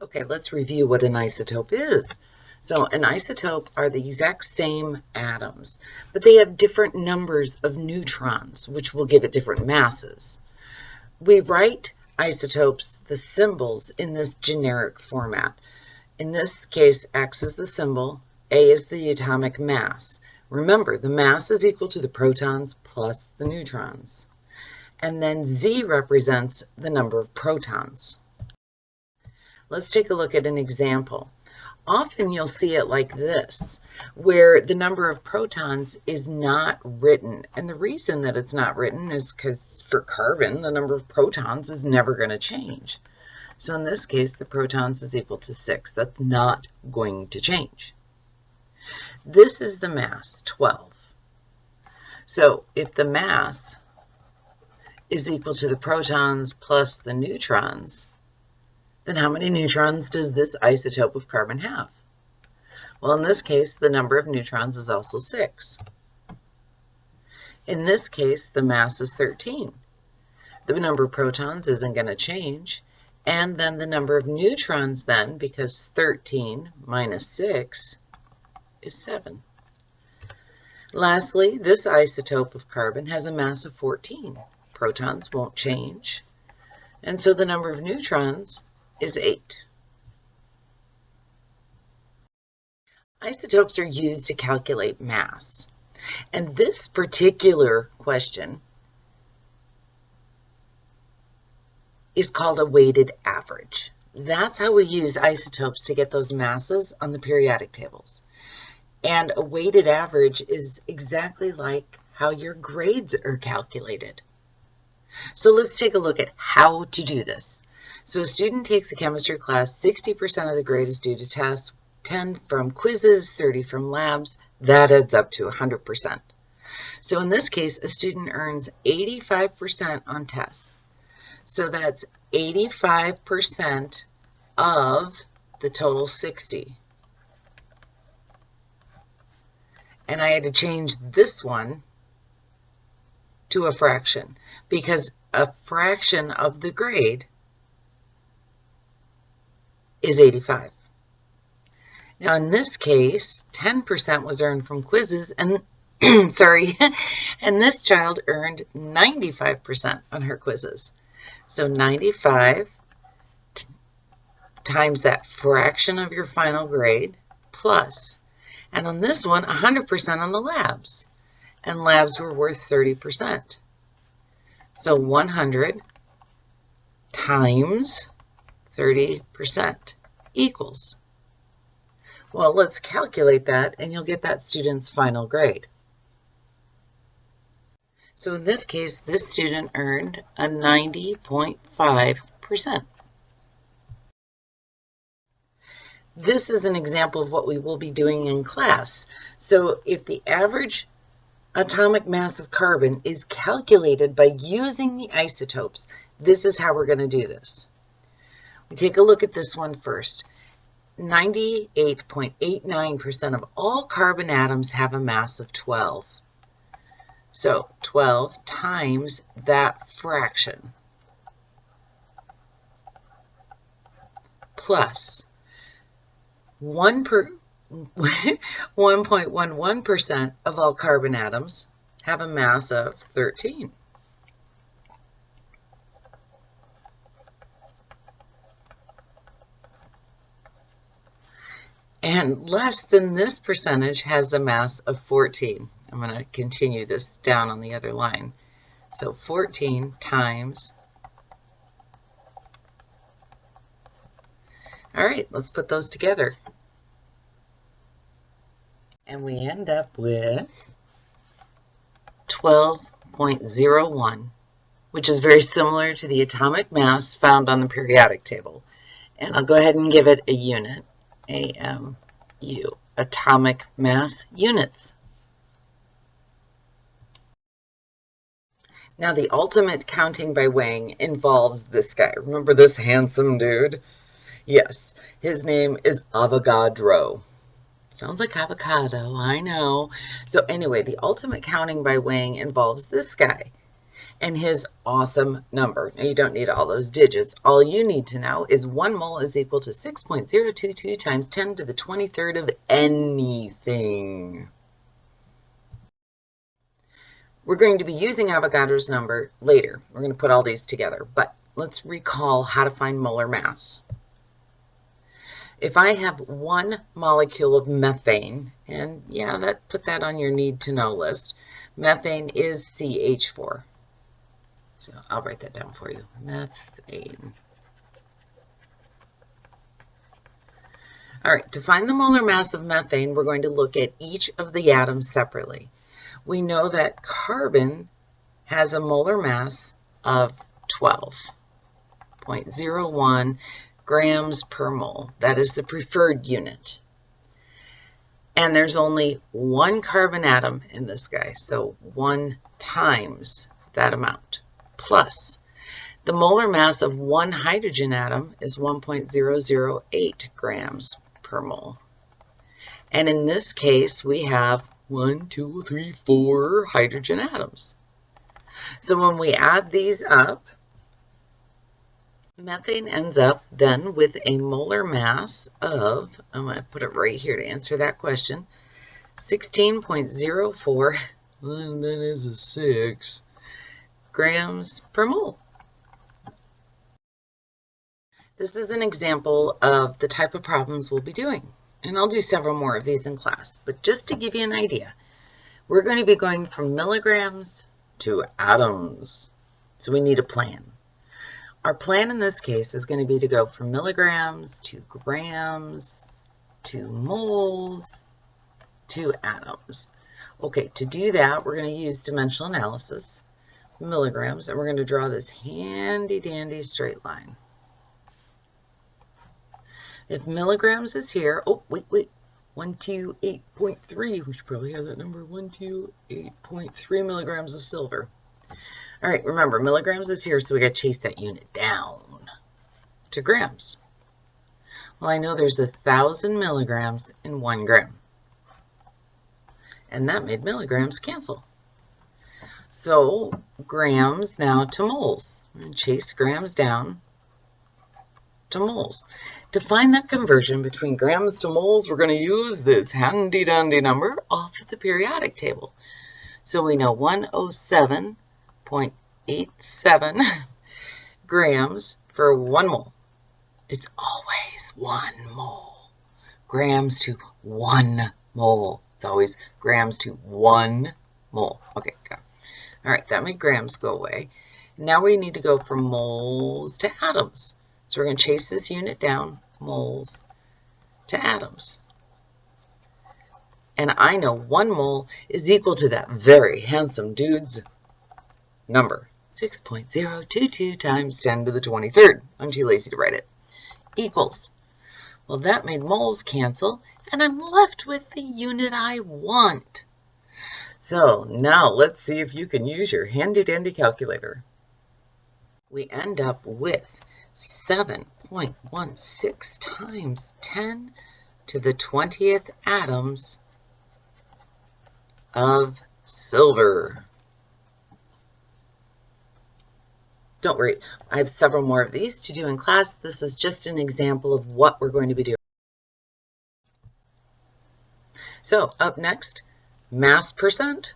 Okay, let's review what an isotope is. So an isotope are the exact same atoms, but they have different numbers of neutrons, which will give it different masses. We write isotopes, the symbols, in this generic format. In this case, X is the symbol, A is the atomic mass. Remember, the mass is equal to the protons plus the neutrons. And then Z represents the number of protons. Let's take a look at an example. Often you'll see it like this, where the number of protons is not written. And the reason that it's not written is because for carbon, the number of protons is never going to change. So in this case, the protons is equal to 6. That's not going to change. This is the mass, 12. So if the mass is equal to the protons plus the neutrons, then how many neutrons does this isotope of carbon have? Well, in this case, the number of neutrons is also 6. In this case, the mass is 13. The number of protons isn't going to change. And then the number of neutrons then, because 13 minus 6 is 7. Lastly, this isotope of carbon has a mass of 14. Protons won't change. And so the number of neutrons is 8. Isotopes are used to calculate mass. And this particular question is called a weighted average. That's how we use isotopes to get those masses on the periodic tables. And a weighted average is exactly like how your grades are calculated. So let's take a look at how to do this. So a student takes a chemistry class, 60% of the grade is due to tests, 10 from quizzes, 30 from labs. That adds up to 100%. So in this case, a student earns 85% on tests. So that's 85% of the total 60. And I had to change this one to a fraction because a fraction of the grade is 85. Now in this case, 10% was earned from quizzes and and this child earned 95% on her quizzes. So 95 times that fraction of your final grade plus, and on this one, 100% on the labs. And labs were worth 30%. So 100 times 30% equals. Well, let's calculate that, and you'll get that student's final grade. So in this case, this student earned a 90.5%. This is an example of what we will be doing in class. So if the average atomic mass of carbon is calculated by using the isotopes, this is how we're going to do this. We take a look at this one first. 98.89% of all carbon atoms have a mass of 12. So 12 times that fraction plus 1.11% of all carbon atoms have a mass of 13. And less than this percentage has a mass of 14. I'm going to continue this down on the other line. So 14 times. All right, let's put those together. And we end up with 12.01, which is very similar to the atomic mass found on the periodic table. And I'll go ahead and give it a unit, AMU, atomic mass units. Now the ultimate counting by weighing involves this guy. Remember this handsome dude? Yes, his name is Avogadro. Sounds like avocado, I know. So anyway, the ultimate counting by weighing involves this guy. and his awesome number. Now, you don't need all those digits. All you need to know is 1 mole is equal to 6.022 times 10 to the 23rd of anything. We're going to be using Avogadro's number later. We're going to put all these together, but let's recall how to find molar mass. If I have 1 molecule of methane, and yeah, put that on your need-to-know list, methane is CH4. So I'll write that down for you, methane. All right, to find the molar mass of methane, we're going to look at each of the atoms separately. We know that carbon has a molar mass of 12.01 grams per mole. That is the preferred unit. And there's only 1 carbon atom in this guy, so 1 times that amount. Plus, the molar mass of 1 hydrogen atom is 1.008 grams per mole. And in this case, we have 1, 2, 3, 4 hydrogen atoms. So when we add these up, methane ends up then with a molar mass of, I'm going to put it right here to answer that question, 16.04, well, that is a 6, grams per mole. This is an example of the type of problems we'll be doing. And I'll do several more of these in class. But just to give you an idea, we're going to be going from milligrams to atoms. So we need a plan. Our plan in this case is going to be to go from milligrams to grams to moles to atoms. Okay, to do that, we're going to use dimensional analysis, milligrams, and we're going to draw this handy-dandy straight line. If milligrams is here, oh, wait, 128.3, we should probably have that number, 128.3 milligrams of silver. All right, remember, milligrams is here, so we got to chase that unit down to grams. Well, I know there's 1,000 milligrams in 1 gram. And that made milligrams cancel. So grams now to moles. We're going to chase grams down to moles. To find that conversion between grams to moles, we're going to use this handy-dandy number off of the periodic table. So we know 107.87 grams for 1 mole. It's always 1 mole. Grams to 1 mole. It's always grams to 1 mole. Okay, got it. All right, that made grams go away. Now we need to go from moles to atoms. So we're going to chase this unit down, moles to atoms. And I know 1 mole is equal to that very handsome dude's number, 6.022 times 10 to the 23rd. I'm too lazy to write it. Equals. Well, that made moles cancel, and I'm left with the unit I want. So now let's see if you can use your handy-dandy calculator. We end up with 7.16 times 10 to the 20th atoms of silver. Don't worry, I have several more of these to do in class. This was just an example of what we're going to be doing. So up next, mass percent